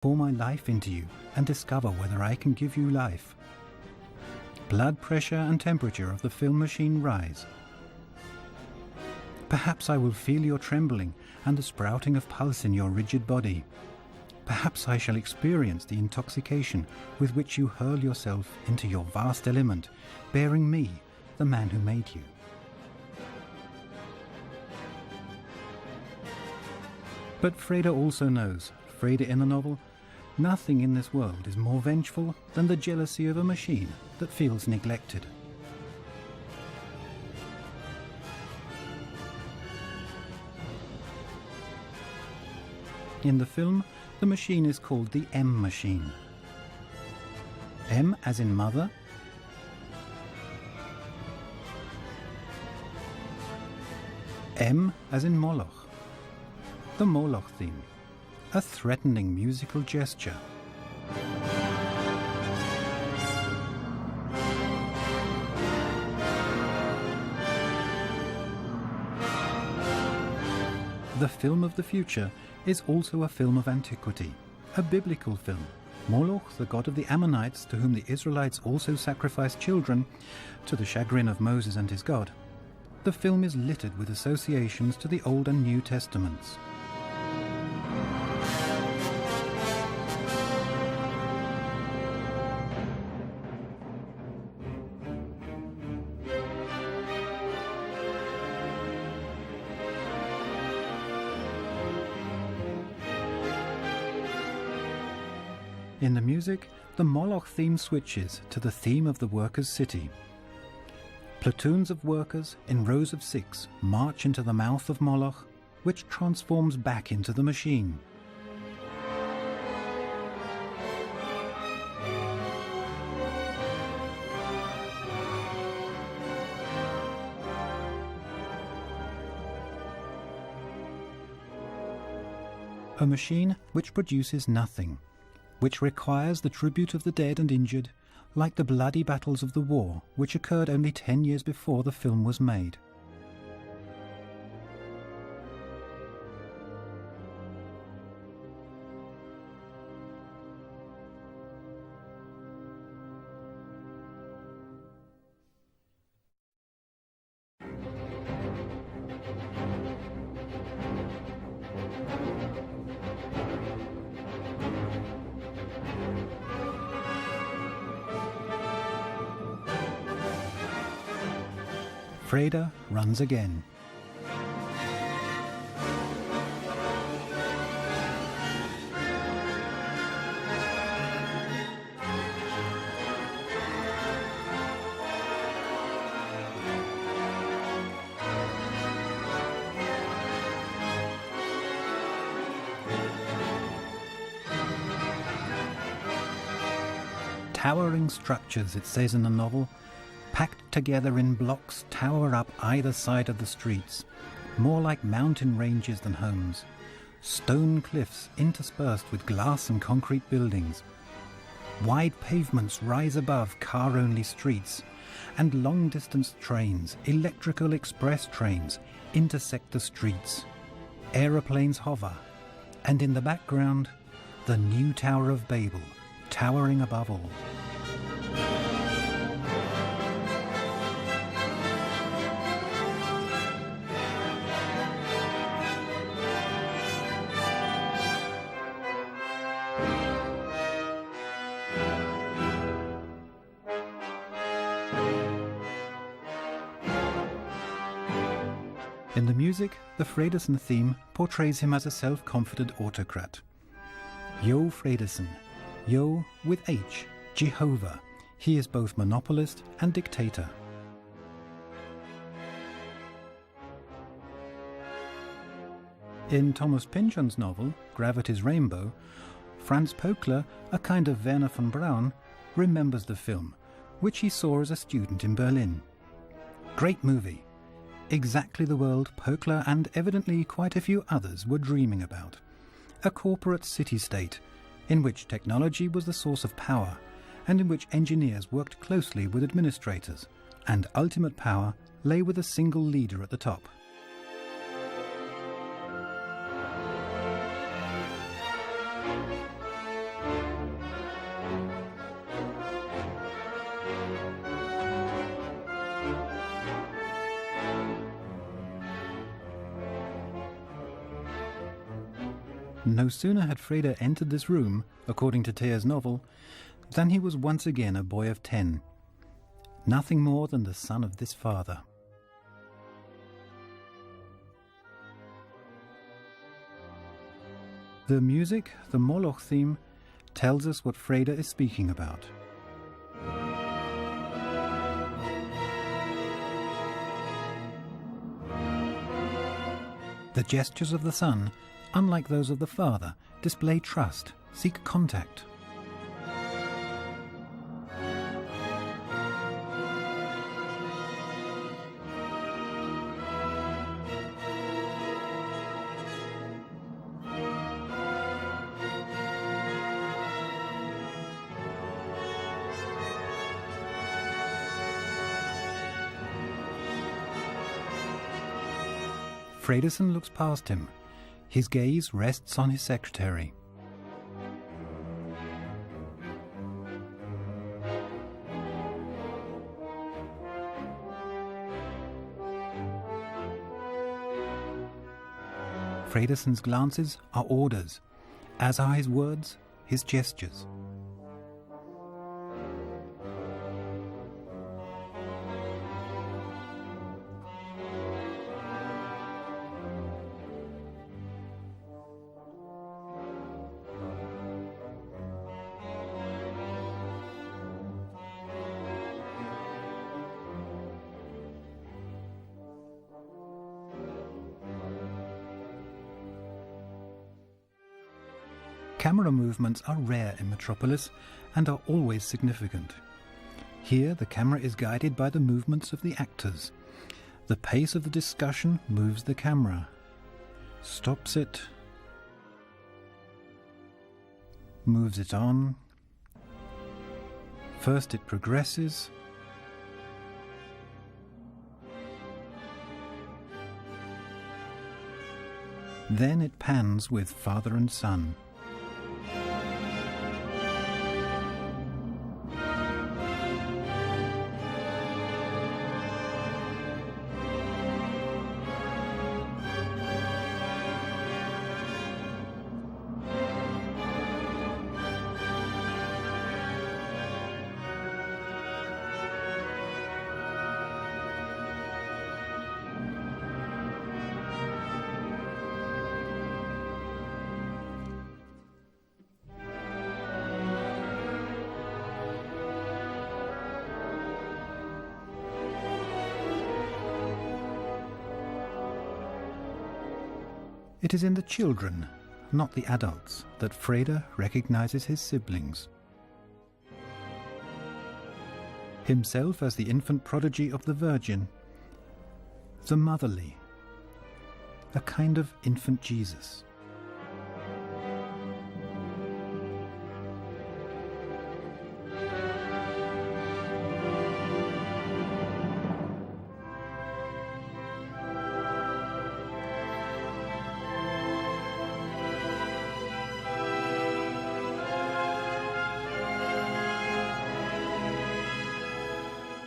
pour my life into you and discover whether I can give you life. Blood pressure and temperature of the film machine rise. Perhaps I will feel your trembling and the sprouting of pulse in your rigid body. Perhaps I shall experience the intoxication with which you hurl yourself into your vast element, bearing me, the man who made you. But Freda also knows, Freda in the novel, nothing in this world is more vengeful than the jealousy of a machine that feels neglected. In the film, the machine is called the M machine. M as in mother, M as in Moloch. The Moloch theme, a threatening musical gesture. The film of the future is also a film of antiquity, a biblical film. Moloch, the god of the Ammonites, to whom the Israelites also sacrificed children, to the chagrin of Moses and his God. The film is littered with associations to the Old and New Testaments. In the music, the Moloch theme switches to the theme of the workers' city. Platoons of workers in rows of 6 march into the mouth of Moloch, which transforms back into the machine. A machine which produces nothing, which requires the tribute of the dead and injured, like the bloody battles of the war, which occurred only 10 years before the film was made. Freda runs again. Towering structures, it says in the novel, packed together in blocks, tower up either side of the streets, more like mountain ranges than homes. Stone cliffs interspersed with glass and concrete buildings. Wide pavements rise above car-only streets, and long-distance trains, electrical express trains, intersect the streets. Aeroplanes hover, and in the background, the new Tower of Babel, towering above all. In the music, the Fredesen theme portrays him as a self-confident autocrat. Yo Fredesen, Yo with H, Jehovah. He is both monopolist and dictator. In Thomas Pynchon's novel, Gravity's Rainbow, Franz Pöckler, a kind of Werner von Braun, remembers the film, which he saw as a student in Berlin. Great movie. Exactly the world Pöckler and evidently quite a few others were dreaming about. A corporate city-state, in which technology was the source of power, and in which engineers worked closely with administrators, and ultimate power lay with a single leader at the top. No sooner had Freda entered this room, according to Thea's novel, than he was once again a boy of 10, nothing more than the son of this father. The music, the Moloch theme, tells us what Freda is speaking about. The gestures of the son, unlike those of the father, display trust, seek contact. Fredesen looks past him. His gaze rests on his secretary. Fredesen's glances are orders, as are his words, his gestures. Camera movements are rare in Metropolis and are always significant. Here the camera is guided by the movements of the actors. The pace of the discussion moves the camera, stops it, moves it on. First it progresses, then it pans with father and son. It is in the children, not the adults, that Freda recognizes his siblings. Himself as the infant prodigy of the Virgin, the motherly, a kind of infant Jesus.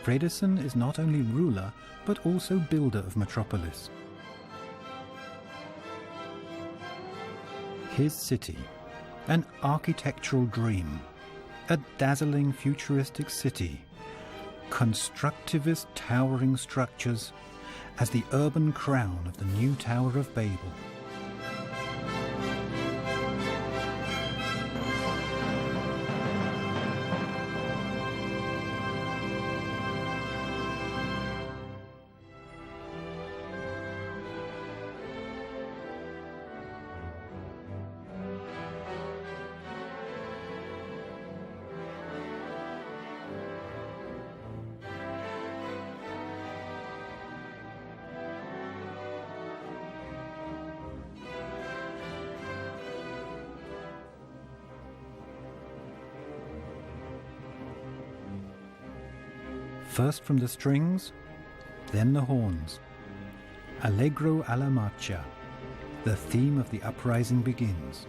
Fredesen is not only ruler, but also builder of Metropolis. His city, an architectural dream, a dazzling futuristic city, constructivist towering structures as the urban crown of the new Tower of Babel. First from the strings, then the horns. Allegro alla marcia, the theme of the uprising begins.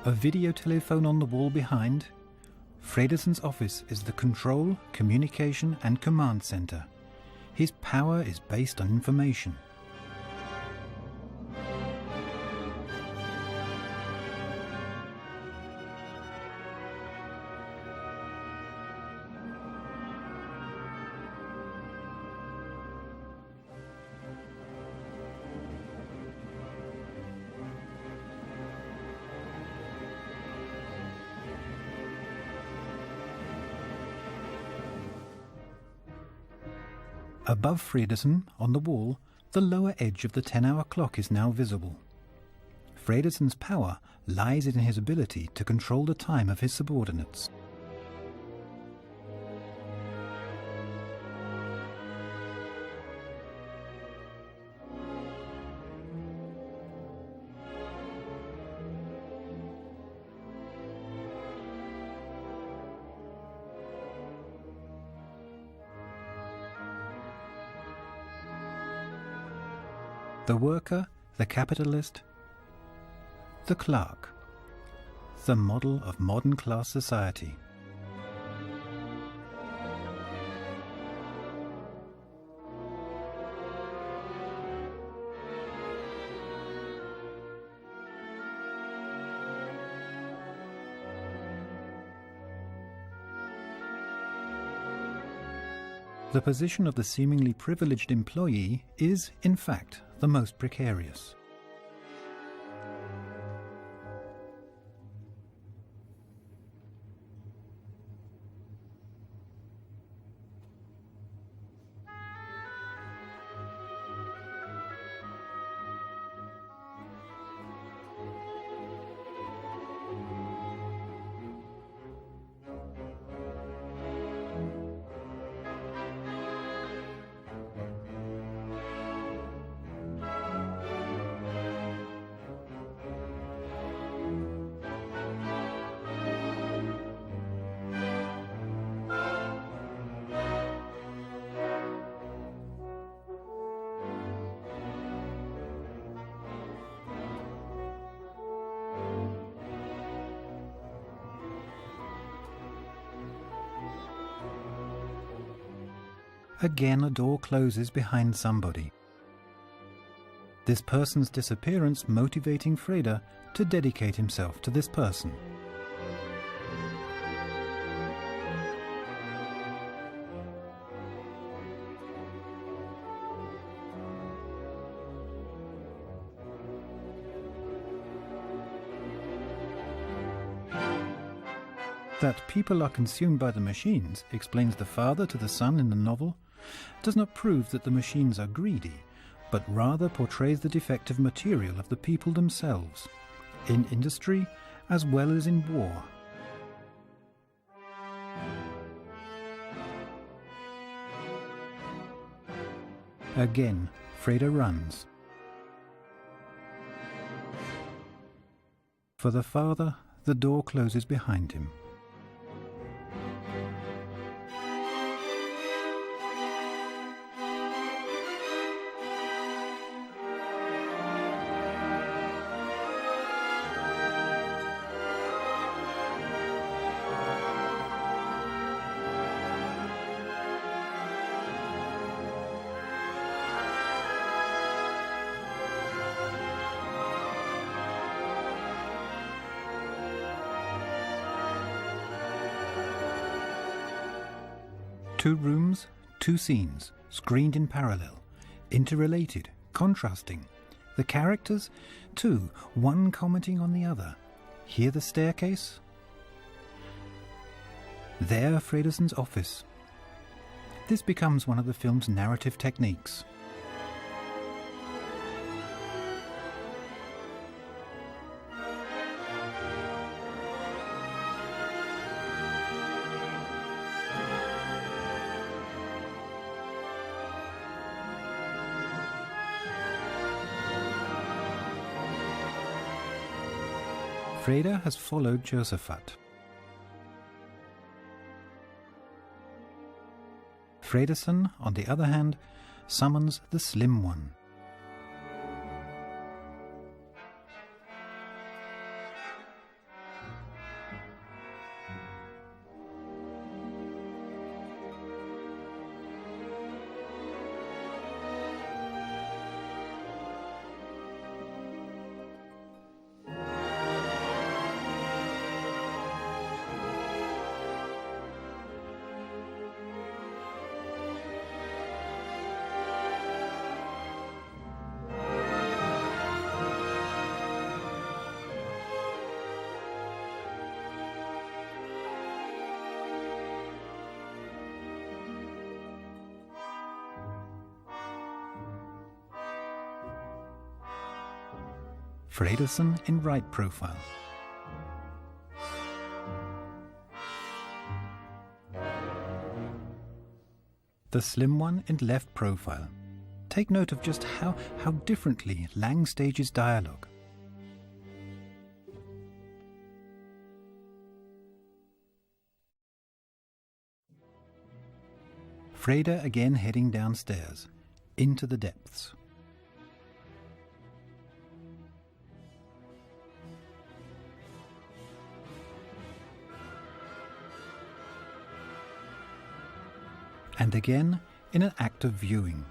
A video telephone on the wall behind. Fredersen's office is the control, communication and command center. His power is based on information. Above Fredersen, on the wall, the lower edge of the 10-hour clock is now visible. Fredersen's power lies in his ability to control the time of his subordinates. The worker, the capitalist, the clerk, the model of modern class society. The position of the seemingly privileged employee is, in fact, the most precarious. Again, a door closes behind somebody. This person's disappearance motivating Freda to dedicate himself to this person. That people are consumed by the machines, explains the father to the son in the novel, does not prove that the machines are greedy, but rather portrays the defective material of the people themselves, in industry as well as in war. Again, Freda runs. For the father, the door closes behind him. Two rooms, two scenes, screened in parallel, interrelated, contrasting. The characters, too, one commenting on the other. Here the staircase. There Fredersen's office. This becomes one of the film's narrative techniques. Freda has followed Josaphat. Fredersen, on the other hand, summons the Slim One. Fredersen in right profile. The slim one in left profile. Take note of just how differently Lang stages dialogue. Freda again heading downstairs, into the depths. And again in an act of viewing.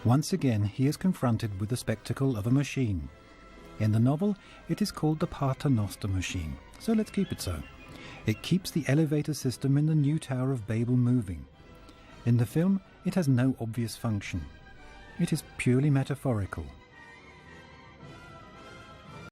Once again he is confronted with the spectacle of a machine. In the novel it is called the Paternoster machine, so let's keep it so. It keeps the elevator system in the new Tower of Babel moving. In the film it has no obvious function. It is purely metaphorical,